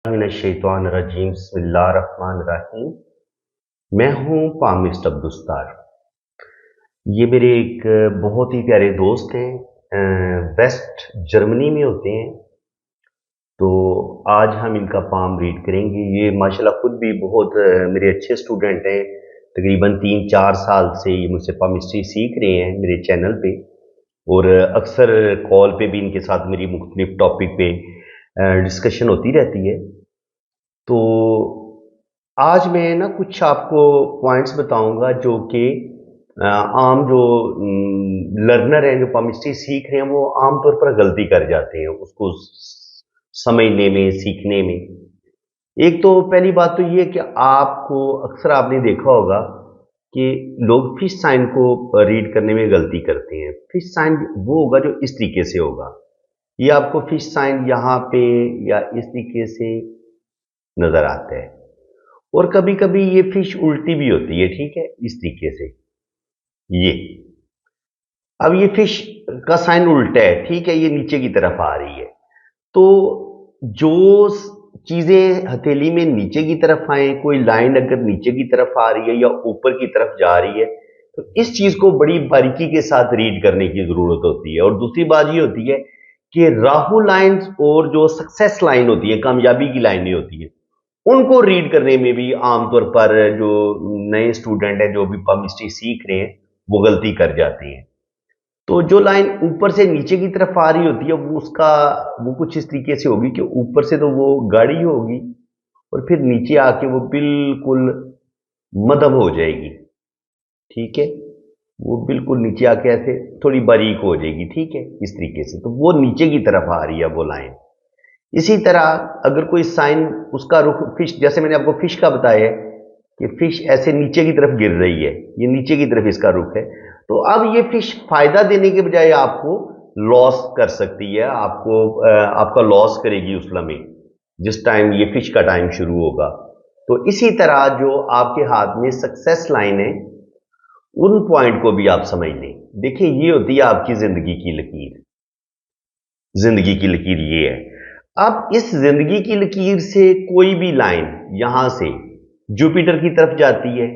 मिनश्शैतानिर्रजीम बिस्मिल्लाहिर्रहमानिर्रहीम। मैं हूँ पामिस्ट अब्दुस्तार। ये मेरे एक बहुत ही प्यारे दोस्त हैं, वेस्ट जर्मनी में होते हैं। तो आज हम इनका पाम रीड करेंगे। ये माशाल्लाह खुद भी बहुत मेरे अच्छे स्टूडेंट हैं। तकरीबन 3-4 साल से ये मुझसे पामिस्ट्री सीख रहे हैं मेरे चैनल पे, और अक्सर कॉल पे भी इनके साथ मेरी मुख्तलिफ टॉपिक पे डिस्कशन होती रहती है। तो आज मैं ना कुछ आपको पॉइंट्स बताऊंगा जो कि आम जो लर्नर हैं, जो पामिस्ट्री सीख रहे हैं, वो आमतौर पर गलती कर जाते हैं उसको समझने में, सीखने में। एक तो पहली बात तो ये कि आपको अक्सर आपने देखा होगा कि लोग फिश साइन को रीड करने में गलती करते हैं। फिश साइन वो होगा जो इस तरीके से होगा। ये आपको फिश साइन यहाँ पे या इस तरीके से नजर आता है, और कभी कभी ये फिश उल्टी भी होती है, ठीक है, इस तरीके से। ये अब ये फिश का साइन उल्टा है, ठीक है, ये नीचे की तरफ आ रही है। तो जो चीजें हथेली में नीचे की तरफ आए, कोई लाइन अगर नीचे की तरफ आ रही है या ऊपर की तरफ जा रही है, तो इस चीज को बड़ी बारीकी के साथ रीड करने की जरूरत होती है। और दूसरी बात ये होती है कि राहु लाइंस और जो सक्सेस लाइन होती है, कामयाबी की लाइनें होती है, उनको रीड करने में भी आमतौर पर जो नए स्टूडेंट हैं, जो भी पामिस्ट्री सीख रहे हैं, वो गलती कर जाते हैं। तो जो लाइन ऊपर से नीचे की तरफ आ रही होती है, वो कुछ इस तरीके से होगी कि ऊपर से तो वो गाढ़ी होगी, और फिर नीचे आके वो बिल्कुल मध्यम हो जाएगी, ठीक है। वो बिल्कुल नीचे आके ऐसे थोड़ी बारीक हो जाएगी, ठीक है, इस तरीके से। तो वो नीचे की तरफ आ रही है वो लाइन। इसी तरह अगर कोई साइन, उसका रुख फिश, जैसे मैंने आपको फिश का बताया है कि फिश ऐसे नीचे की तरफ गिर रही है, ये नीचे की तरफ इसका रुख है। तो अब ये फिश फायदा देने के बजाय आपको लॉस कर सकती है, आपका लॉस करेगी उस लम्हे, जिस टाइम ये फिश का टाइम शुरू होगा। तो इसी तरह जो आपके हाथ में सक्सेस लाइन है, उन पॉइंट को भी आप समझ लें। देखिए, ये होती है आपकी जिंदगी की लकीर। जिंदगी की लकीर ये है। अब इस जिंदगी की लकीर से कोई भी लाइन यहां से जुपिटर की तरफ जाती है,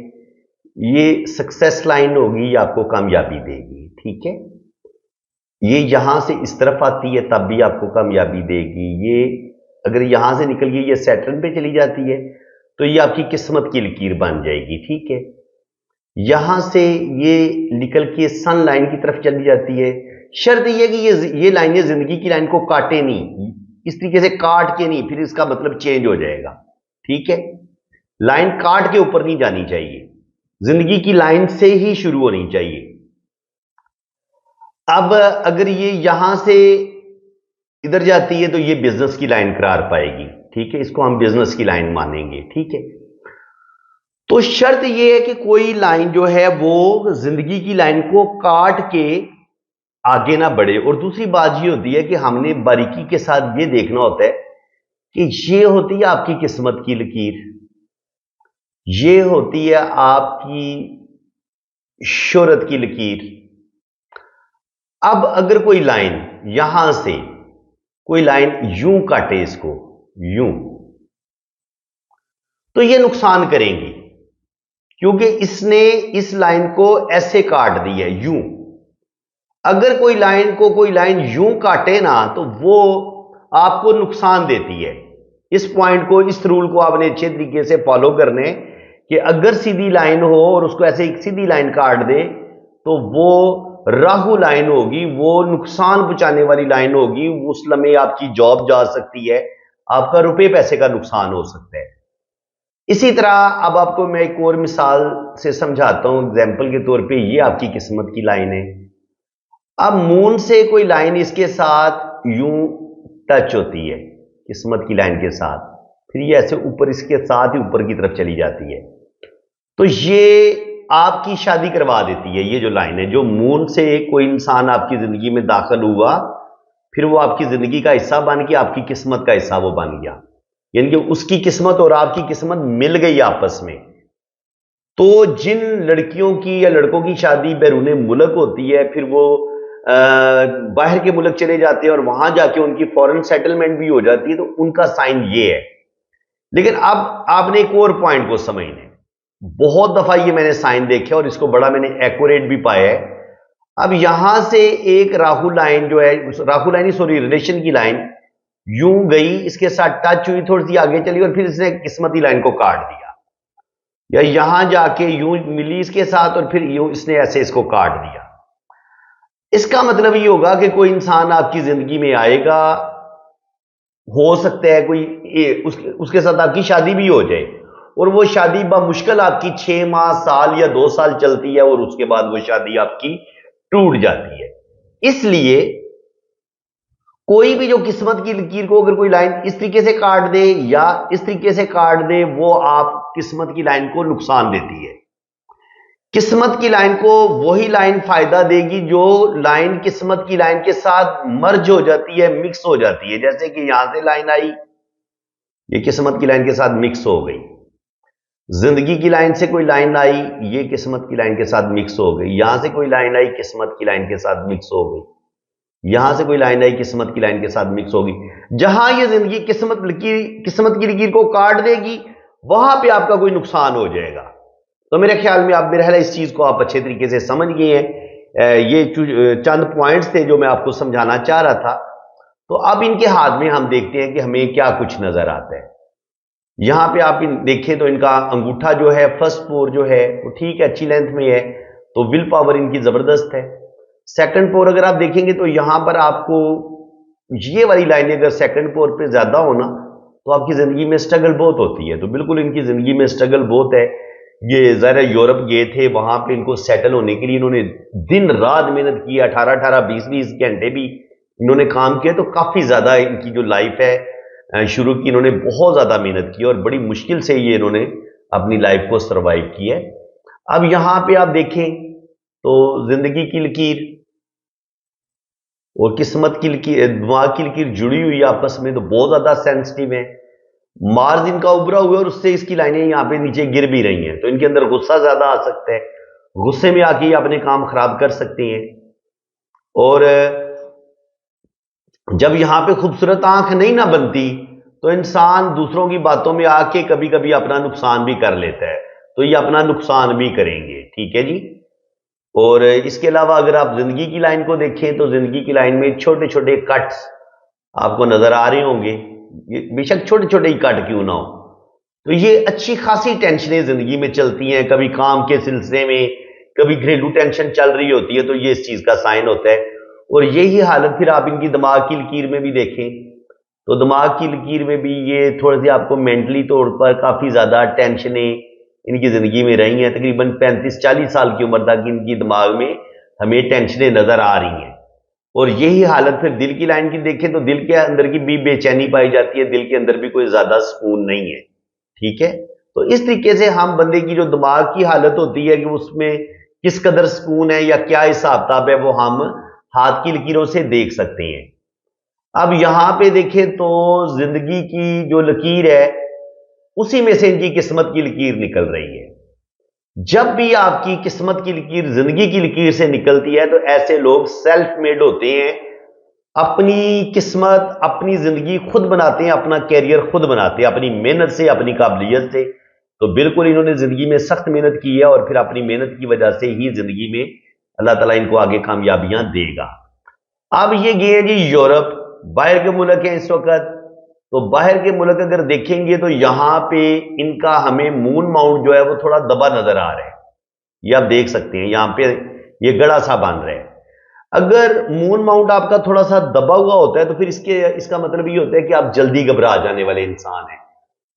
ये सक्सेस लाइन होगी, ये आपको कामयाबी देगी, ठीक है। ये यहां से इस तरफ आती है, तब भी आपको कामयाबी देगी। ये अगर यहां से निकल गई, ये सैटर्न पे चली जाती है, तो ये आपकी किस्मत की लकीर बन जाएगी, ठीक है। यहां से ये निकल के सन लाइन की तरफ चली जाती है। शर्त यह कि ये लाइनें जिंदगी की लाइन को काटे नहीं, इस तरीके से काट के नहीं, फिर इसका मतलब चेंज हो जाएगा, ठीक है। लाइन काट के ऊपर नहीं जानी चाहिए, जिंदगी की लाइन से ही शुरू होनी चाहिए। अब अगर ये यहां से इधर जाती है, तो ये बिजनेस की लाइन करार पाएगी, ठीक है, इसको हम बिजनेस की लाइन मानेंगे, ठीक है। तो शर्त यह है कि कोई लाइन जो है वो जिंदगी की लाइन को काट के आगे ना बढ़े। और दूसरी बात ये होती है कि हमने बारीकी के साथ ये देखना होता है कि ये होती है आपकी किस्मत की लकीर, ये होती है आपकी शोहरत की लकीर। अब अगर कोई लाइन यहां से, कोई लाइन यूं काटे इसको, यूं, तो ये नुकसान करेंगी, क्योंकि इसने इस लाइन को ऐसे काट दी है, यूं। अगर कोई लाइन यूं काटे ना, तो वो आपको नुकसान देती है। इस पॉइंट को, इस रूल को आपने अच्छे तरीके से फॉलो करने कि अगर सीधी लाइन हो और उसको ऐसे एक सीधी लाइन काट दे, तो वो राहु लाइन होगी, वो नुकसान पहुंचाने वाली लाइन होगी। उस लम्हे आपकी जॉब जा सकती है, आपका रुपए पैसे का नुकसान हो सकता है। इसी तरह अब आपको मैं एक और मिसाल से समझाता हूं, एग्जाम्पल के तौर पे। ये आपकी किस्मत की लाइन है। अब मून से कोई लाइन इसके साथ यूं टच होती है, किस्मत की लाइन के साथ, फिर ये ऐसे ऊपर, इसके साथ ही ऊपर की तरफ चली जाती है, तो ये आपकी शादी करवा देती है। ये जो लाइन है, जो मून से कोई इंसान आपकी जिंदगी में दाखिल हुआ, फिर वो आपकी जिंदगी का हिस्सा बन के आपकी किस्मत का हिस्सा वो बन गया, यानी कि उसकी किस्मत और आपकी किस्मत मिल गई आपस में। तो जिन लड़कियों की या लड़कों की शादी बैरूने मुल्क होती है, फिर वो बाहर के मुल्क चले जाते हैं और वहां जाके उनकी फॉरेन सेटलमेंट भी हो जाती है, तो उनका साइन ये है। लेकिन अब आपने एक और पॉइंट को समझना है। बहुत दफा ये मैंने साइन देखे और इसको बड़ा मैंने एक्यूरेट भी पाया है। अब यहां से एक राहु लाइन जो है, राहु लाइन सॉरी रिलेशन की लाइन यूं गई, इसके साथ टच हुई, थोड़ी सी आगे चली और फिर इसने किस्मती लाइन को काट दिया, या यहां जाके यूं मिली इसके साथ और फिर यूं इसने ऐसे इसको काट दिया। इसका मतलब ये होगा कि कोई इंसान आपकी जिंदगी में आएगा, हो सकता है कोई उसके साथ आपकी शादी भी हो जाए और वो शादी मुश्किल आपकी 6 माह, साल या 2 साल चलती है और उसके बाद वो शादी आपकी टूट जाती है। इसलिए कोई भी जो किस्मत की लकीर को अगर कोई लाइन इस तरीके से काट दे या इस तरीके से काट दे, वो आप किस्मत की लाइन को नुकसान देती है। किस्मत की लाइन को वही लाइन फायदा देगी जो लाइन किस्मत की लाइन के साथ मर्ज हो जाती है, मिक्स हो जाती है। जैसे कि यहां से लाइन आई, ये किस्मत की लाइन के साथ मिक्स हो गई। जिंदगी की लाइन से कोई लाइन आई, ये किस्मत की लाइन के साथ मिक्स हो गई। यहां से कोई लाइन आई, किस्मत की लाइन के साथ मिक्स हो गई। यहां से कोई लाइन आई, किस्मत की लाइन के साथ मिक्स होगी। जहां ये जिंदगी किस्मत की लकीर को काट देगी, वहां पे आपका कोई नुकसान हो जाएगा। तो मेरे ख्याल में आप मेरे इस चीज को आप अच्छे तरीके से समझ गए हैं। ये चंद पॉइंट्स थे जो मैं आपको समझाना चाह रहा था। तो अब इनके हाथ में हम देखते हैं कि हमें क्या कुछ नजर आता है। यहां पे आप देखें तो इनका अंगूठा जो है, फर्स्ट पोर जो है वो ठीक है, अच्छी लेंथ में है, तो विल पावर इनकी जबरदस्त है। सेकंड पोर अगर आप देखेंगे तो यहां पर आपको ये वाली लाइन अगर सेकंड पोर पे ज्यादा होना तो आपकी जिंदगी में स्ट्रगल बहुत होती है। तो बिल्कुल इनकी जिंदगी में स्ट्रगल बहुत है। ये जरा यूरोप गए थे, वहां पे इनको सेटल होने के लिए इन्होंने दिन रात मेहनत की, 18-18, 20-20 घंटे भी इन्होंने काम किया। तो काफी ज्यादा इनकी जो लाइफ है शुरू की, इन्होंने बहुत ज्यादा मेहनत की और बड़ी मुश्किल से ये इन्होंने अपनी लाइफ को सर्वाइव किया है। अब यहां पे आप देखें तो जिंदगी की लकीर और किस्मत की लकीर, दिमाग की लकीर जुड़ी हुई है आपस में, तो बहुत ज्यादा सेंसिटिव है। मार्ज इनका उभरा हुआ है और उससे इसकी लाइनें यहां पे नीचे गिर भी रही हैं। तो इनके अंदर गुस्सा ज्यादा आ सकता है, गुस्से में आके ये अपने काम खराब कर सकते हैं। और जब यहां पे खूबसूरत आंख नहीं ना बनती तो इंसान दूसरों की बातों में आके कभी कभी अपना नुकसान भी कर लेता है। तो ये अपना नुकसान भी करेंगे, ठीक है जी। और इसके अलावा अगर आप जिंदगी की लाइन को देखें तो जिंदगी की लाइन में छोटे छोटे कट्स आपको नजर आ रहे होंगे, बेशक छोटे छोटे ही कट क्यों ना हो। तो ये अच्छी खासी टेंशनें जिंदगी में चलती हैं, कभी काम के सिलसिले में, कभी घरेलू टेंशन चल रही होती है, तो ये इस चीज का साइन होता है। और यही हालत फिर आप इनकी दिमाग की लकीर में भी देखें तो दिमाग की लकीर में भी ये थोड़ी सी आपको मेंटली तौर पर काफी ज्यादा टेंशनें इनकी जिंदगी में रही हैं। तकरीबन 35-40 साल की उम्र तक इनकी दिमाग में हमें टेंशनें नजर आ रही हैं। और यही हालत फिर दिल की लाइन की देखें तो दिल के अंदर की भी बेचैनी पाई जाती है, दिल के अंदर भी कोई ज्यादा सुकून नहीं है, ठीक है। तो इस तरीके से हम बंदे की जो दिमाग की हालत होती है कि उसमें किस कदर सुकून है या क्या हिसाब किताब है, वो हम हाथ की लकीरों से देख सकते हैं। अब यहां पे देखें तो जिंदगी की जो लकीर है उसी में से इनकी किस्मत की लकीर निकल रही है। जब भी आपकी किस्मत की लकीर जिंदगी की लकीर से निकलती है तो ऐसे लोग सेल्फ मेड होते हैं, अपनी किस्मत अपनी जिंदगी खुद बनाते हैं, अपना कैरियर खुद बनाते हैं अपनी मेहनत से, अपनी काबिलियत से। तो बिल्कुल इन्होंने जिंदगी में सख्त मेहनत की है और फिर अपनी मेहनत की वजह से ही जिंदगी में अल्लाह ताला इनको आगे कामयाबियां देगा। अब ये गए जी यूरोप, बाहर के मुल्क हैं इस वक्त। तो बाहर के मुल्क अगर देखेंगे तो यहां पे इनका हमें मून माउंट जो है वो थोड़ा दबा नजर आ रहा है। ये आप देख सकते हैं, यहां पे ये गड़ा सा बांध रहा है। अगर मून माउंट आपका थोड़ा सा दबा हुआ होता है तो फिर इसका मतलब ये होता है कि आप जल्दी घबरा जाने वाले इंसान हैं।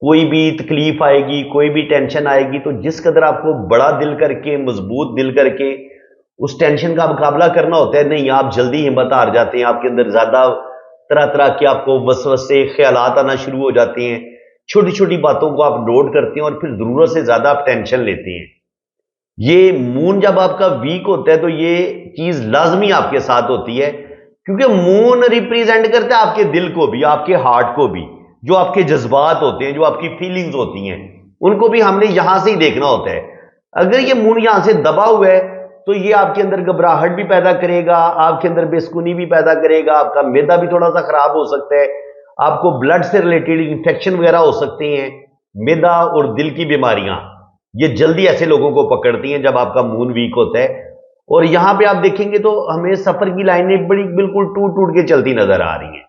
कोई भी तकलीफ आएगी, कोई भी टेंशन आएगी, तो जिस कदर आपको बड़ा दिल करके, मजबूत दिल करके उस टेंशन का मुकाबला करना होता है, नहीं आप जल्दी हिम्मत हार जाते हैं। आपके अंदर ज्यादा तरह तरह के आपको वसवसे ख्यालात आना शुरू हो जाते हैं, छोटी छोटी बातों को आप नोट करते हैं और फिर जरूरत से ज्यादा आप टेंशन लेते हैं। ये मून जब आपका वीक होता है तो ये चीज लाजमी आपके साथ होती है, क्योंकि मून रिप्रेजेंट करता है आपके दिल को भी, आपके हार्ट को भी, जो आपके जज्बात होते हैं, जो आपकी फीलिंग्स होती हैं, उनको भी हमने यहां से ही देखना होता है। अगर ये मून यहां से दबा हुआ है तो ये आपके अंदर घबराहट भी पैदा करेगा, आपके अंदर बेसुकूनी भी पैदा करेगा, आपका मैदा भी थोड़ा सा खराब हो सकता है, आपको ब्लड से रिलेटेड इंफेक्शन वगैरह हो सकते हैं। मैदा और दिल की बीमारियां ये जल्दी ऐसे लोगों को पकड़ती हैं जब आपका मून वीक होता है। और यहां पे आप देखेंगे तो हमें सफर की लाइनें बड़ी बिल्कुल टूट टूट के चलती नजर आ रही हैं।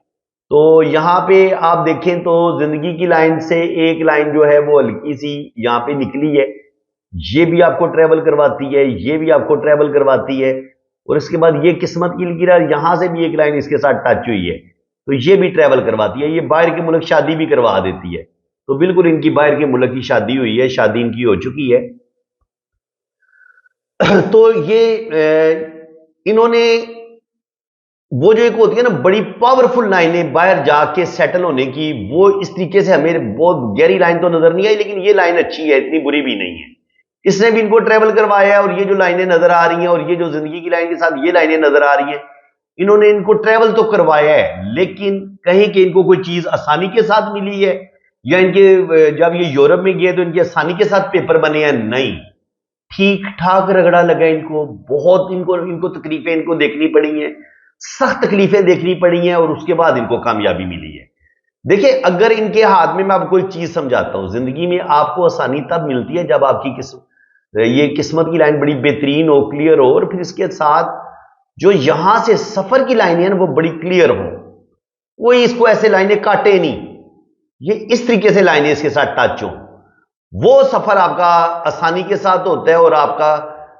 तो यहां पे आप देखें तो जिंदगी की लाइन से एक लाइन जो है वो हल्की सी यहां पे निकली है, ये भी आपको ट्रेवल करवाती है, ये भी आपको ट्रेवल करवाती है। और इसके बाद ये किस्मत की लकीर है, यहां से भी एक लाइन इसके साथ टच हुई है, तो ये भी ट्रेवल करवाती है। ये बाहर के मुल्क शादी भी करवा देती है। तो बिल्कुल इनकी बाहर के मुल्क की शादी हुई है, शादी इनकी हो चुकी है। तो ये इन्होंने वो जो एक होती है ना बड़ी पावरफुल लाइनें बाहर जाके सेटल होने की, वो इस तरीके से हमें बहुत गहरी लाइन तो नजर नहीं आई, लेकिन ये लाइन अच्छी है, इतनी बुरी भी नहीं है। इसने भी इनको ट्रेवल करवाया है। और ये जो लाइनें नजर आ रही हैं और ये जो जिंदगी की लाइन के साथ ये लाइनें नजर आ रही हैं, इन्होंने इनको ट्रेवल तो करवाया है, लेकिन कहीं कि इनको कोई चीज आसानी के साथ मिली है, या इनके जब ये यूरोप में गए तो इनके आसानी के साथ पेपर बने हैं? नहीं, ठीक ठाक रगड़ा लगा इनको। बहुत इनको इनको तकलीफें इनको देखनी पड़ी हैं, सख्त तकलीफें देखनी पड़ी हैं, और उसके बाद इनको कामयाबी मिली है। देखिए, अगर इनके हाथ में, मैं आपको कोई चीज समझाता हूं, जिंदगी में आपको आसानी तब मिलती है जब आपकी ये किस्मत की लाइन बड़ी बेहतरीन हो, क्लियर हो, और फिर इसके साथ जो यहां से सफर की लाइन है ना वो बड़ी क्लियर हो। कोई इसको ऐसे लाइनें काटे नहीं, ये इस तरीके से लाइनें इसके साथ टच हो, वो सफर आपका आसानी के साथ होता है और आपका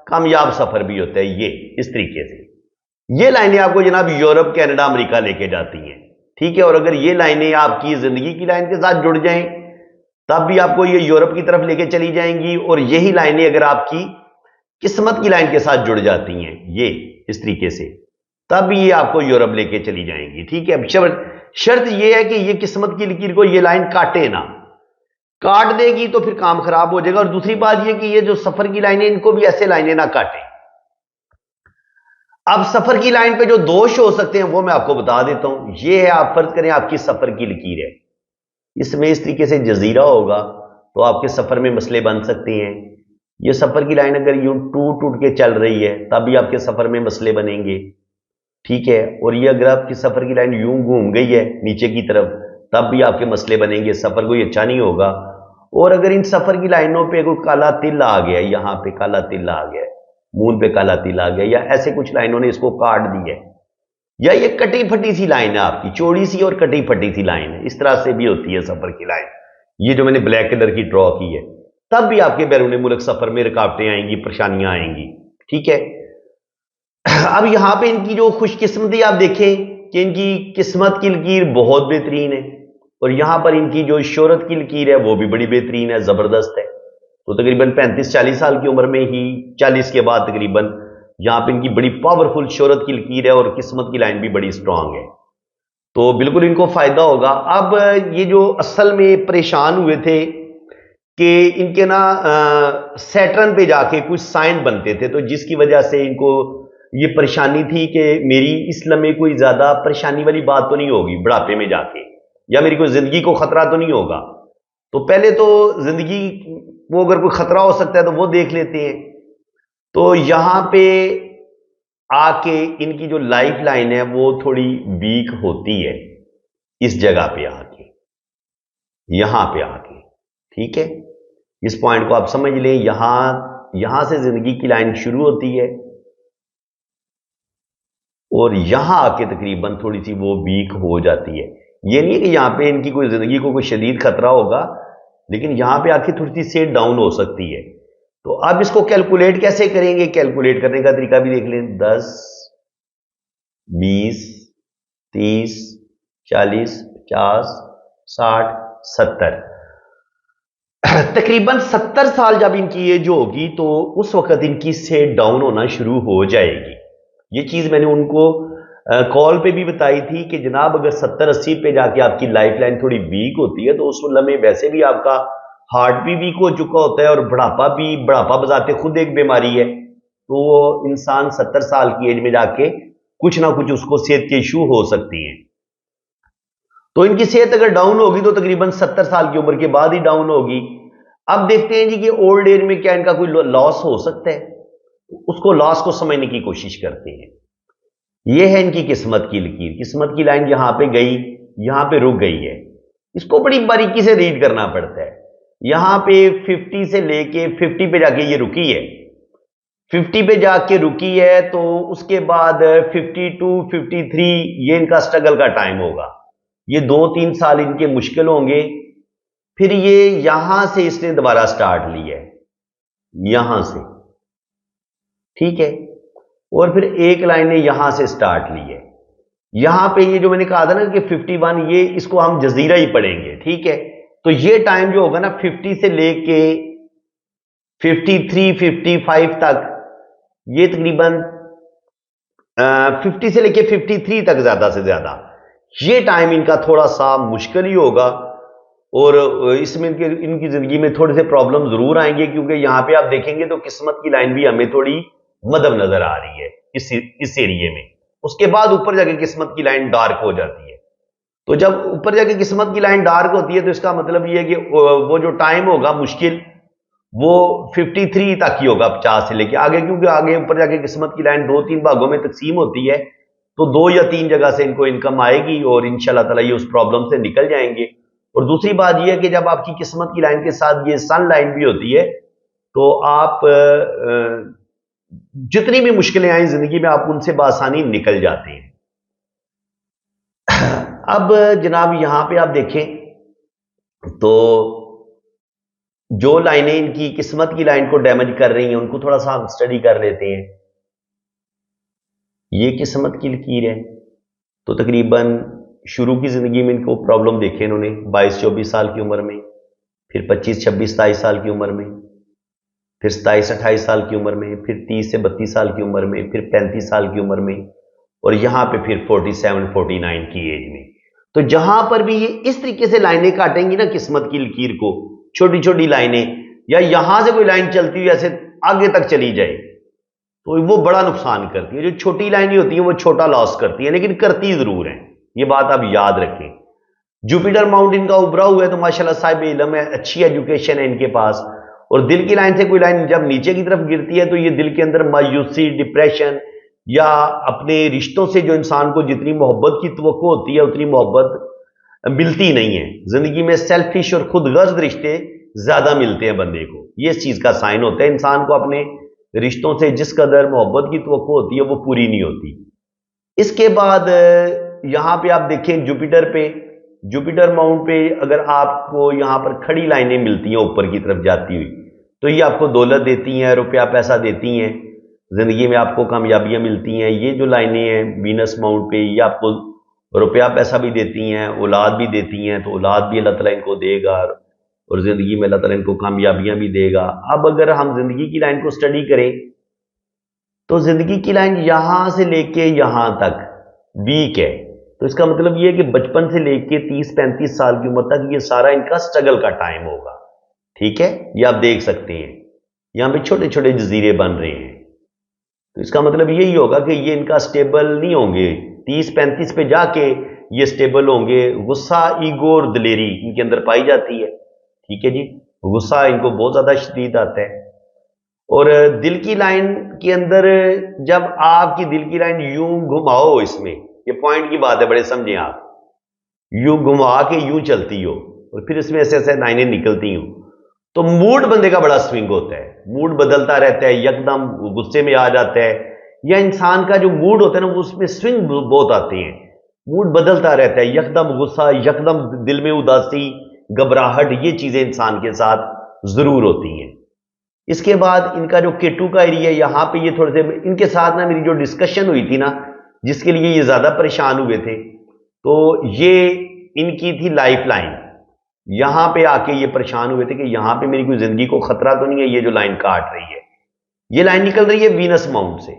कामयाब सफर भी होता है। ये इस तरीके से ये लाइनें आपको जनाब यूरोप, कनाडा, अमेरिका लेके जाती हैं। ठीक है। और अगर ये लाइनें आपकी जिंदगी की लाइन के साथ जुड़ जाएं तब भी आपको ये यूरोप की तरफ लेके चली जाएंगी। और यही लाइनें अगर आपकी किस्मत की लाइन के साथ जुड़ जाती हैं, ये इस तरीके से, तब ये आपको यूरोप लेके चली जाएंगी। ठीक है। अब शर्त यह है कि ये किस्मत की लकीर को ये लाइन काटे ना, काट देगी तो फिर काम खराब हो जाएगा। और दूसरी बात यह कि ये जो सफर की लाइनें, इनको भी ऐसे लाइनें ना काटें। अब सफर की लाइन पे जो दोष हो सकते हैं वो मैं आपको बता देता हूं। ये है, आप फर्ज करें आपकी सफर की लकीर है, इसमें इस तरीके से जजीरा होगा तो आपके सफर में मसले बन सकते हैं। ये सफर की लाइन अगर यूं टूट टूट के चल रही है तब भी आपके सफर में मसले बनेंगे। ठीक है। और ये अगर आपकी सफर की लाइन यूं घूम गई है नीचे की तरफ तब भी आपके मसले बनेंगे, सफर कोई अच्छा नहीं होगा। और अगर इन सफर की लाइनों पे कोई काला तिल आ गया, यहां पे काला तिल आ गया, मून पे काला तिल आ गया, या ऐसे कुछ लाइनों ने इसको काट दी है, या ये कटी फटी सी लाइन है आपकी, चौड़ी सी और कटी फटी सी लाइन है, इस तरह से भी होती है सफर की लाइन। ये जो मैंने ब्लैक कलर की ड्रॉ की है, तब भी आपके बैरून मुल्क सफर में रुकावटें आएंगी, परेशानियां आएंगी। ठीक है। अब यहां पे इनकी जो खुशकिस्मती आप देखें कि इनकी किस्मत की लकीर बहुत बेहतरीन है, और यहां पर इनकी जो शोहरत की लकीर है वो भी बड़ी बेहतरीन है, जबरदस्त है। तो तकरीबन 35-40 साल की उम्र में ही, 40 के बाद तकरीबन, यहां पे इनकी बड़ी पावरफुल शोहरत की लकीर है और किस्मत की लाइन भी बड़ी स्ट्रांग है। तो बिल्कुल इनको फायदा होगा। अब ये जो असल में परेशान हुए थे कि इनके ना सैटर्न पे जाके कुछ साइन बनते थे, तो जिसकी वजह से इनको ये परेशानी थी कि मेरी इस लम्हे कोई ज्यादा परेशानी वाली बात तो नहीं होगी बुढ़ापे में जाके, या मेरी कोई जिंदगी को खतरा तो नहीं होगा। तो पहले तो जिंदगी वो अगर कोई खतरा हो सकता है तो वो देख लेते हैं। तो यहां पे आके इनकी जो लाइफ लाइन है वो थोड़ी वीक होती है, इस जगह पे आके, यहां पे आके। ठीक है। इस पॉइंट को आप समझ लें। यहां से जिंदगी की लाइन शुरू होती है और यहां आके तकरीबन थोड़ी सी वो वीक हो जाती है। ये नहीं है कि यहां पे इनकी कोई जिंदगी को कोई शदीद खतरा होगा, लेकिन यहां पे आके थोड़ी सी सेट डाउन हो सकती है। तो अब इसको कैलकुलेट कैसे करेंगे? कैलकुलेट करने का तरीका भी देख लें। 10, 20, 30, 40, 50, 60, 70, तकरीबन 70 साल जब इनकी एज होगी तो उस वक्त इनकी सेट डाउन होना शुरू हो जाएगी। ये चीज मैंने उनको कॉल पे भी बताई थी कि जनाब अगर 70-80 पे जाके आपकी लाइफ लाइन थोड़ी वीक होती है तो उस लम्हे वैसे भी आपका हार्ट भी वीक हो चुका होता है, और बुढ़ापा बजाते खुद एक बीमारी है। तो वो इंसान 70 साल की एज में जाके कुछ ना कुछ उसको सेहत के इशू हो सकती हैं। तो इनकी सेहत अगर डाउन होगी तो तकरीबन 70 साल की उम्र के बाद ही डाउन होगी। अब देखते हैं जी कि ओल्ड एज में क्या इनका कोई लॉस हो सकता है, उसको लॉस को समझने की कोशिश करते हैं। यह है इनकी किस्मत की लकीर। किस्मत की लाइन यहां पे गई, यहां पे रुक गई है। इसको बड़ी बारीकी से रीड करना पड़ता है। यहां पे 50 से लेके 50 पे जाके ये रुकी है, 50 पे जाके रुकी है, तो उसके बाद 52 53 ये इनका स्ट्रगल का टाइम होगा। ये 2-3 साल इनके मुश्किल होंगे। फिर ये यहां से इसने दोबारा स्टार्ट लिया है, यहां से, ठीक है। और फिर एक लाइन ने यहां से स्टार्ट ली है। यहां पे ये जो मैंने कहा था ना कि 51, ये इसको हम जजीरा ही पढ़ेंगे, ठीक है। तो ये टाइम जो होगा ना 50 से लेके 53 55 तक, ये तकरीबन 50 से लेके 53 तक ज्यादा से ज्यादा ये टाइम इनका थोड़ा सा मुश्किल ही होगा। और इसमें इनकी जिंदगी में थोड़े से प्रॉब्लम जरूर आएंगे, क्योंकि यहां पे आप देखेंगे तो किस्मत की लाइन भी हमें थोड़ी मध्यम नजर आ रही है इस एरिए में। उसके बाद ऊपर जाके किस्मत की लाइन डार्क हो जाती है। तो जब ऊपर जाके किस्मत की लाइन डार्क होती है तो इसका मतलब ये है कि वो जो टाइम होगा मुश्किल, वो 53 तक ही होगा, 50 से लेके आगे, क्योंकि आगे ऊपर जाके किस्मत की लाइन 2-3 भागों में तकसीम होती है। तो 2 या 3 जगह से इनको इनकम आएगी और इंशाल्लाह ताला ये उस प्रॉब्लम से निकल जाएंगे। और दूसरी बात यह है कि जब आपकी किस्मत की लाइन के साथ ये सन लाइन भी होती है, तो आप जितनी भी मुश्किलें आई जिंदगी में, आप उनसे बआसानी निकल जाते हैं। अब जनाब यहां पे आप देखें तो जो लाइनें इनकी किस्मत की लाइन को डैमेज कर रही हैं उनको थोड़ा सा हम स्टडी कर लेते हैं। ये किस्मत की लकीर है, तो तकरीबन शुरू की जिंदगी में इनको प्रॉब्लम देखे इन्होंने 22-24 साल की उम्र में, फिर 25-26-27 साल की उम्र में, फिर 27-28 साल की उम्र में, फिर 30 से 32 साल की उम्र में, फिर 35 साल की उम्र में, और यहां पे फिर 47-49 की एज में। तो जहां पर भी ये इस तरीके से लाइनें काटेंगी ना किस्मत की लकीर को, छोटी छोटी लाइनें, या यहां से कोई लाइन चलती हुई ऐसे आगे तक चली जाए, तो वो बड़ा नुकसान करती है। जो छोटी लाइनें होती हैं वो छोटा लॉस करती है, लेकिन करती जरूर है, ये बात आप याद रखें। जुपिटर माउंट इनका उभरा हुआ है, तो माशाल्लाह साहिब इल्म है, अच्छी एजुकेशन है इनके पास। और दिल की लाइन से कोई लाइन जब नीचे की तरफ गिरती है तो ये दिल के अंदर मायूसी, डिप्रेशन, या अपने रिश्तों से जो इंसान को जितनी मोहब्बत की तवक्को होती है उतनी मोहब्बत मिलती नहीं है। जिंदगी में सेल्फिश और खुदगर्ज रिश्ते ज्यादा मिलते हैं बंदे को, ये इस चीज का साइन होता है। इंसान को अपने रिश्तों से जिस कदर मोहब्बत की तवक्को होती है वो पूरी नहीं होती। इसके बाद यहां पे आप देखें जुपिटर माउंट पे अगर आपको यहां पर खड़ी लाइनें मिलती हैं ऊपर की तरफ जाती हुई, तो ये आपको दौलत देती हैं, रुपया पैसा देती हैं, जिंदगी में आपको कामयाबियां मिलती हैं। ये जो लाइनें हैं वीनस माउंट पे, ये आपको रुपया पैसा भी देती हैं, औलाद भी देती हैं, तो औलाद भी अल्लाह ताला इनको देगा और जिंदगी में अल्लाह ताला इनको कामयाबियां भी देगा। अब अगर हम जिंदगी की लाइन को स्टडी करें तो जिंदगी की लाइन यहां से लेके यहां तक वीक है, तो इसका मतलब यह है कि बचपन से लेके 30-35 साल की उम्र तक ये सारा इनका स्ट्रगल का टाइम होगा, ठीक है। ये आप देख सकते हैं यहां पे छोटे छोटे जजीरे बन रहे हैं, तो इसका मतलब यही होगा कि ये इनका स्टेबल नहीं होंगे। 30-35 पे जाके ये स्टेबल होंगे। गुस्सा, ईगो और दलेरी इनके अंदर पाई जाती है, ठीक है जी। गुस्सा इनको बहुत ज्यादा शदीद आता है। और दिल की लाइन के अंदर जब आपकी दिल की लाइन यूं घुमाओ, इसमें ये पॉइंट की बात है, बड़े समझें आप, यूं घुमा के यूं चलती हो और फिर इसमें ऐसे ऐसे लाइनें निकलती हो, तो मूड बंदे का बड़ा स्विंग होता है, मूड बदलता रहता है, यकदम गुस्से में आ जाता है, या इंसान का जो मूड होता है ना उसमें स्विंग बहुत आते हैं, मूड बदलता रहता है, यकदम गुस्सा, यकदम दिल में उदासी, घबराहट, ये चीजें इंसान के साथ जरूर होती हैं। इसके बाद इनका जो केटू का एरिया, यहां पे ये थोड़े से इनके साथ ना मेरी जो डिस्कशन हुई थी ना, जिसके लिए ये ज्यादा परेशान हुए थे, तो ये इनकी थी लाइफ लाइन। यहां पे आके ये परेशान हुए थे कि यहां पे मेरी कोई जिंदगी को खतरा तो नहीं है, ये जो लाइन काट रही है, ये लाइन निकल रही है वीनस माउंट से।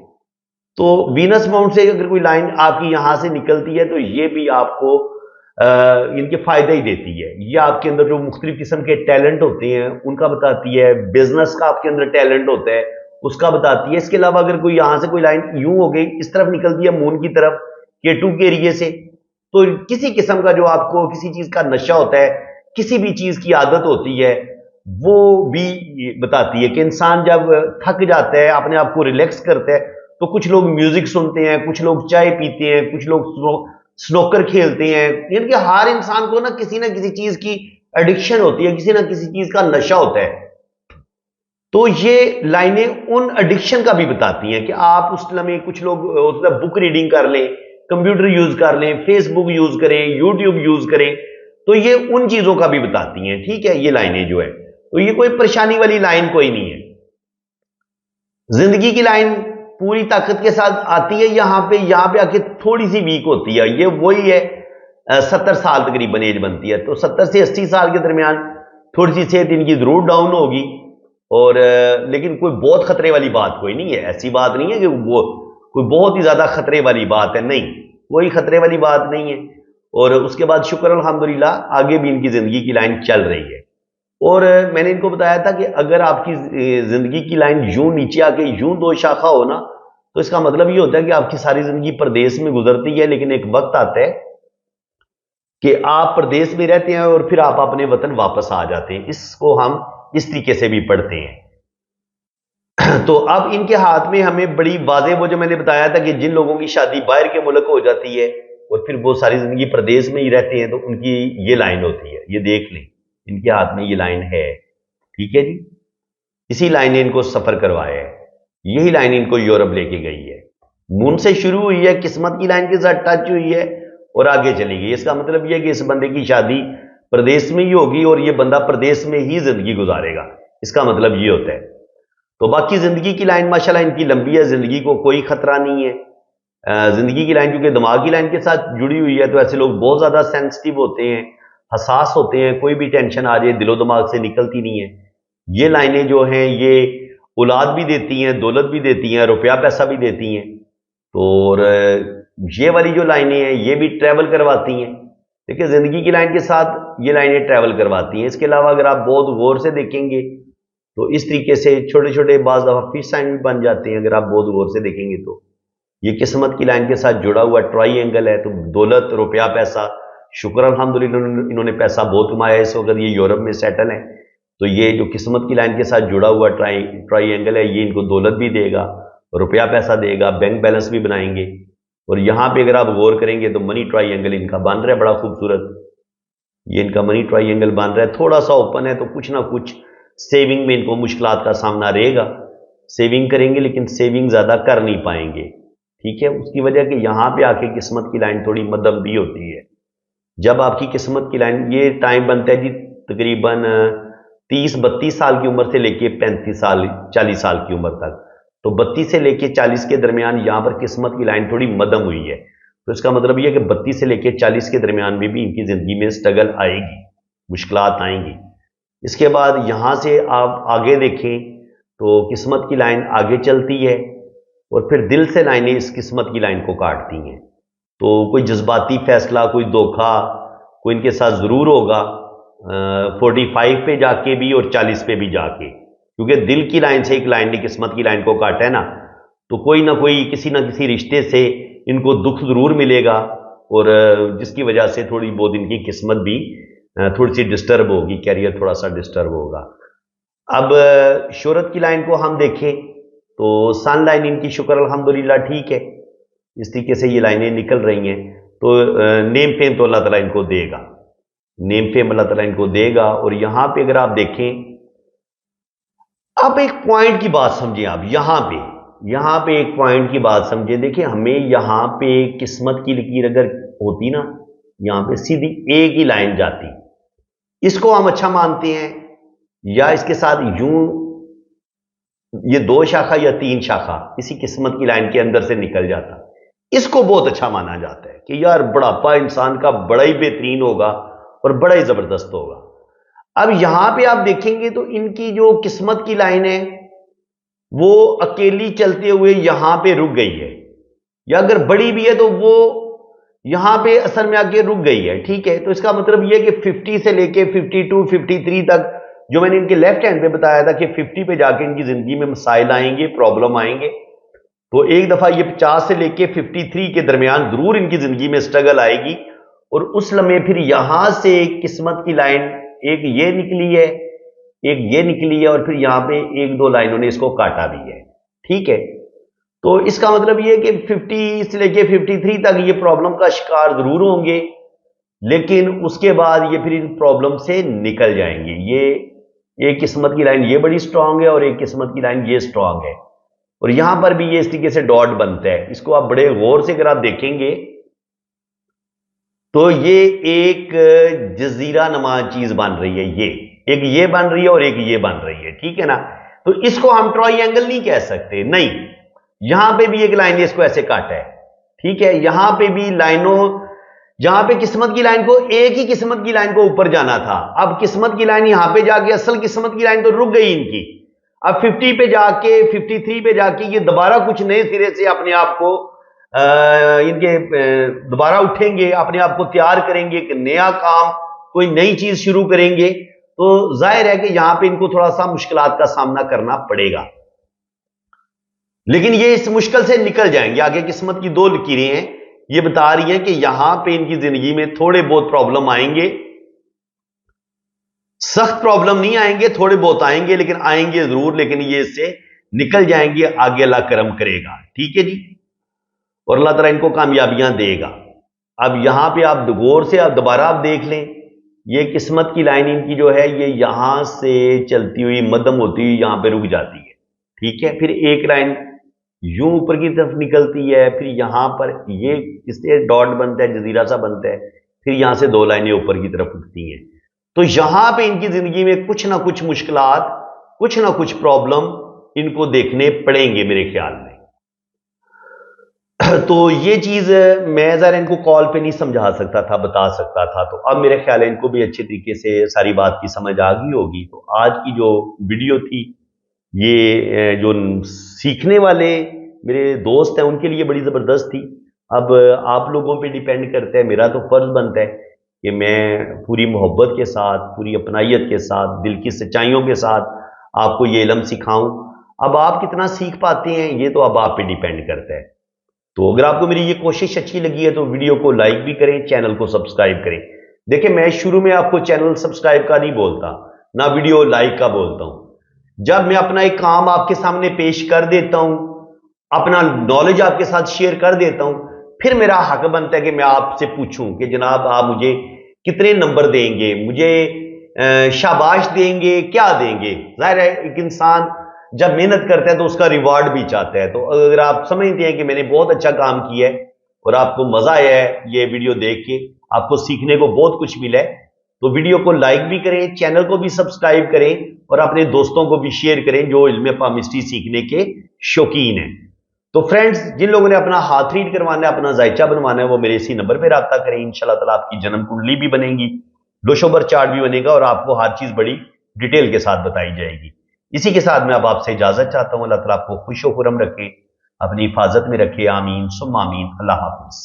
तो वीनस माउंट से अगर कोई लाइन आपकी यहां से निकलती है तो ये भी आपको इनके फायदे ही देती है। ये आपके अंदर जो मुख्तलिफ किस्म के टैलेंट होते हैं उनका बताती है, बिजनेस का आपके अंदर टैलेंट होता है उसका बताती है। इसके अलावा अगर कोई यहां से कोई लाइन यूं हो गई, इस तरफ निकलती है मून की तरफ, केटू के एरिए से, तो किसी किस्म का जो आपको किसी चीज का नशा होता है, किसी भी चीज की आदत होती है, वो भी बताती है कि इंसान जब थक जाता है, अपने आप को रिलैक्स करता है, तो कुछ लोग म्यूजिक सुनते हैं, कुछ लोग चाय पीते हैं, कुछ लोग स्नोकर खेलते हैं। यानी कि हर इंसान को ना किसी चीज की एडिक्शन होती है, किसी ना किसी चीज का नशा होता है। तो ये लाइनें उन एडिक्शन का भी बताती हैं कि आप उस लम्हे, कुछ लोग बुक रीडिंग कर लें, कंप्यूटर यूज कर लें, फेसबुक यूज करें, यूट्यूब यूज करें, तो ये उन चीजों का भी बताती हैं। ठीक है, ये लाइनें जो है, तो ये कोई परेशानी वाली लाइन कोई नहीं है। जिंदगी की लाइन पूरी ताकत के साथ आती है, यहां पे आके थोड़ी सी वीक होती है। ये वही है, 70 साल तकरीबन एज बनती है, तो 70 से 80 साल के दरमियान थोड़ी सी सेहत इनकी जरूर डाउन होगी। और लेकिन कोई बहुत खतरे वाली बात कोई नहीं है, ऐसी बात नहीं है कि वो कोई बहुत ही ज्यादा खतरे वाली बात है, नहीं, कोई खतरे वाली बात नहीं है। और उसके बाद शुक्र अल्हम्दुलिल्लाह आगे भी इनकी जिंदगी की लाइन चल रही है। और मैंने इनको बताया था कि अगर आपकी जिंदगी की लाइन यूं नीचे आके यूं दो शाखा हो ना, तो इसका मतलब ये होता है कि आपकी सारी जिंदगी परदेश में गुजरती है, लेकिन एक वक्त आता है कि आप प्रदेश में रहते हैं और फिर आप अपने वतन वापस आ जाते हैं। इसको हम इस तरीके से भी पढ़ते हैं। तो अब इनके हाथ में हमें बड़ी वाज़ेह, वो जो मैंने बताया था कि जिन लोगों की शादी बाहर के मुल्क हो जाती है और फिर वो सारी जिंदगी प्रदेश में ही रहते हैं, तो उनकी ये लाइन होती है, ये देख लें, इनके हाथ में ये लाइन है। ठीक है जी, इसी लाइन ने इनको सफर करवाया है, यही लाइन इनको यूरोप लेके गई है। मून से शुरू हुई है, किस्मत की लाइन के साथ टच हुई है और आगे चली गई। इसका मतलब यह है कि इस बंदे की शादी प्रदेश में ही होगी और यह बंदा प्रदेश में ही जिंदगी गुजारेगा, इसका मतलब ये होता है। तो बाकी जिंदगी की लाइन माशाल्लाह इनकी लंबी है, जिंदगी को कोई खतरा नहीं है। जिंदगी की लाइन क्योंकि दिमाग की लाइन के साथ जुड़ी हुई है, तो ऐसे लोग बहुत ज्यादा सेंसिटिव होते हैं, हसास होते हैं, कोई भी टेंशन आ जाए दिलो दिमाग से निकलती नहीं है। ये लाइनें जो हैं ये औलाद भी देती हैं, दौलत भी देती हैं, रुपया पैसा भी देती हैं। तो और ये वाली जो लाइनें हैं ये भी ट्रैवल करवाती हैं। देखिए, जिंदगी की लाइन के साथ ये लाइनें ट्रैवल करवाती हैं। इसके अलावा अगर आप बहुत गौर से देखेंगे तो इस तरीके से छोटे छोटे बाज दफा फिश साइन भी बन जाते हैं, अगर आप बहुत गौर से देखेंगे तो। ये किस्मत की लाइन के साथ जुड़ा हुआ ट्राइंगल है, तो दौलत, रुपया, पैसा, शुक्र अल्हम्दुलिल्लाह इन्होंने पैसा बहुत कमाया, इस वक्त ये यूरोप में सेटल है। तो ये जो किस्मत की लाइन के साथ जुड़ा हुआ ट्राइंगल है, ये इनको दौलत भी देगा, रुपया पैसा देगा, बैंक बैलेंस भी बनाएंगे। और यहां पे अगर आप गौर करेंगे तो मनी ट्राइंगल इनका बन रहा है, बड़ा खूबसूरत। ये इनका मनी ट्राइंगल बन रहा है, थोड़ा सा ओपन है, तो कुछ ना कुछ सेविंग में इनको मुश्किलात का सामना रहेगा। सेविंग करेंगे लेकिन सेविंग ज्यादा कर नहीं पाएंगे। ठीक है, उसकी वजह कि यहां पे आके किस्मत की लाइन थोड़ी मध्यम भी होती है। जब आपकी किस्मत की लाइन, ये टाइम बनता है जी तकरीबन 30-32 साल की उम्र से लेके 35 साल 40 साल की उम्र तक। तो 32 से लेके 40 के दरमियान यहां पर किस्मत की लाइन थोड़ी मध्यम हुई है। तो इसका मतलब यह है कि 32 से लेके 40 के दरमियान में भी इनकी जिंदगी में स्ट्रगल आएगी, मुश्किलात आएंगी। इसके बाद यहां से आप आगे देखें तो किस्मत की लाइन आगे चलती है और फिर दिल से लाइनें इस किस्मत की लाइन को काटती हैं। तो कोई जज्बाती फैसला, कोई धोखा, कोई इनके साथ जरूर होगा 45 पे जाके भी और 40 पे भी जाके, क्योंकि दिल की लाइन से एक लाइन ने किस्मत की लाइन को काटा है ना। तो कोई ना कोई किसी ना किसी रिश्ते से इनको दुख जरूर मिलेगा और जिसकी वजह से थोड़ी बहुत इनकी किस्मत भी थोड़ी सी डिस्टर्ब होगी, कैरियर थोड़ा सा डिस्टर्ब होगा। अब शोहरत की लाइन को हम देखें तो सन लाइन इनकी शुक्र अल्हम्दुलिल्लाह ठीक है, इस तरीके से ये लाइनें निकल रही हैं। तो नेम फेम तो अल्लाह ताला इनको देगा, नेम फेम अल्लाह ताला इनको देगा। और यहां पे अगर आप देखें, आप एक पॉइंट की बात समझें, आप यहां पे एक पॉइंट की बात समझें। देखिए, हमें यहां पे किस्मत की लकीर अगर होती ना, यहां पे सीधी एक ही लाइन जाती, इसको हम अच्छा मानते हैं, या इसके साथ यूं ये 2 शाखा या 3 शाखा इसी किस्मत की लाइन के अंदर से निकल जाता, इसको बहुत अच्छा माना जाता है कि यार बुढ़ापा इंसान का बड़ा ही बेहतरीन होगा और बड़ा ही जबरदस्त होगा। अब यहां पे आप देखेंगे तो इनकी जो किस्मत की लाइन है वो अकेली चलते हुए यहां पे रुक गई है, या अगर बड़ी भी है तो वो यहां पे असल में आके रुक गई है। ठीक है, तो इसका मतलब यह है कि 50 से लेके 52 53 तक, जो मैंने इनके लेफ्ट हैंड पे बताया था कि 50 पे जाके इनकी जिंदगी में मसाइल आएंगे, प्रॉब्लम आएंगे। तो एक दफा ये 50 से लेके 53 के दरमियान जरूर इनकी जिंदगी में स्ट्रगल आएगी और उस लम्हे फिर यहां से किस्मत की लाइन एक ये निकली है, एक ये निकली है और फिर यहां पे 1-2 लाइनों ने इसको काटा भी है। ठीक है, तो इसका मतलब ये कि 50 से लेके 53 तक ये प्रॉब्लम का शिकार जरूर होंगे लेकिन उसके बाद ये फिर इन प्रॉब्लम से निकल जाएंगे। ये एक किस्मत की लाइन ये बड़ी स्ट्रांग है और एक किस्मत की लाइन ये स्ट्रांग है, और यहां पर भी ये इस तरीके से डॉट बनता है। इसको आप बड़े गौर से अगर आप देखेंगे तो ये एक जजीरा नमा चीज बन रही है, ये बन रही है और एक ये बन रही है, ठीक है ना। तो इसको हम ट्रायंगल नहीं कह सकते, नहीं। यहां पे भी एक लाइन ने इसको ऐसे काटा है, ठीक है। यहां पे भी लाइनों, जहां पे किस्मत की लाइन को, एक ही किस्मत की लाइन को ऊपर जाना था, अब किस्मत की लाइन यहां पे जाके, असल किस्मत की लाइन तो रुक गई इनकी। अब 50 पे जाके, 53 पे जाके ये दोबारा कुछ नए सिरे से अपने आप को इनके दोबारा उठेंगे, अपने आप को तैयार करेंगे, एक नया काम, कोई नई चीज शुरू करेंगे। तो जाहिर है कि यहां पे इनको थोड़ा सा मुश्किलात का सामना करना पड़ेगा, लेकिन ये इस मुश्किल से निकल जाएंगे। आगे किस्मत की दो लकीरें हैं, ये बता रही हैं कि यहां पे इनकी जिंदगी में थोड़े बहुत प्रॉब्लम आएंगे, सख्त प्रॉब्लम नहीं आएंगे, थोड़े बहुत आएंगे, लेकिन आएंगे जरूर, लेकिन ये इससे निकल जाएंगे। आगे अल्लाह करम करेगा, ठीक है जी, और अल्लाह ताला इनको कामयाबियां देगा। अब यहां पे आप गौर से आप दोबारा आप देख लें, ये किस्मत की लाइन इनकी जो है ये यहां से चलती हुई मध्यम होती हुई यहां पे रुक जाती है, ठीक है। फिर एक लाइन यूं ऊपर की तरफ निकलती है, फिर यहां पर ये इससे डॉट बनता है, जजीरा सा बनता है, फिर यहां से दो लाइनें ऊपर की तरफ उठती हैं। तो यहां पे इनकी जिंदगी में कुछ ना कुछ मुश्किलात, कुछ ना कुछ प्रॉब्लम इनको देखने पड़ेंगे मेरे ख्याल में। तो ये चीज मैं जरा इनको कॉल पे नहीं समझा सकता था, बता सकता था, तो अब मेरे ख्याल है इनको भी अच्छे तरीके से सारी बात की समझ आ गई होगी। तो आज की जो वीडियो थी ये जो सीखने वाले मेरे दोस्त हैं उनके लिए बड़ी जबरदस्त थी। अब आप लोगों पे डिपेंड करता है, मेरा तो फर्ज बनता है कि मैं पूरी मोहब्बत के साथ, पूरी अपनाइयत के साथ, दिल की सच्चाइयों के साथ आपको ये इल्म सिखाऊं। अब आप कितना सीख पाते हैं ये तो अब आप पे डिपेंड करता है। तो अगर आपको मेरी ये कोशिश अच्छी लगी है तो वीडियो को लाइक भी करें, चैनल को सब्सक्राइब करें। देखिए मैं शुरू में आपको चैनल सब्सक्राइब का नहीं बोलता, ना वीडियो लाइक का बोलता हूं। जब मैं अपना एक काम आपके सामने पेश कर देता हूं, अपना नॉलेज आपके साथ शेयर कर देता हूं, फिर मेरा हक बनता है कि मैं आपसे पूछूं कि जनाब आप मुझे कितने नंबर देंगे, मुझे शाबाश देंगे, क्या देंगे। जाहिर है एक इंसान जब मेहनत करता है तो उसका रिवार्ड भी चाहता है। तो अगर आप समझते हैं कि मैंने बहुत अच्छा काम किया है और आपको मजा आया है ये वीडियो देख के, आपको सीखने को बहुत कुछ मिला है, तो वीडियो को लाइक भी करें, चैनल को भी सब्सक्राइब करें और अपने दोस्तों को भी शेयर करें जो इल्म पामिस्ट्री सीखने के शौकीन हैं। तो फ्रेंड्स, जिन लोगों ने अपना हाथ रीड करवाना है, अपना जायचा बनवाना है, वो मेरे इसी नंबर पर रब्ता करें। इंशाल्लाह ताला आपकी जन्म कुंडली भी बनेगी, डोशोबर चार्ट भी बनेगा और आपको हर चीज बड़ी डिटेल के साथ बताई जाएगी। इसी के साथ मैं अब आपसे इजाजत चाहता हूं। अल्लाह ताला आपको खुश व खुरम रखे, अपनी हिफाजत में रखे। आमीन सुम्मा आमीन। अल्लाह हाफिज।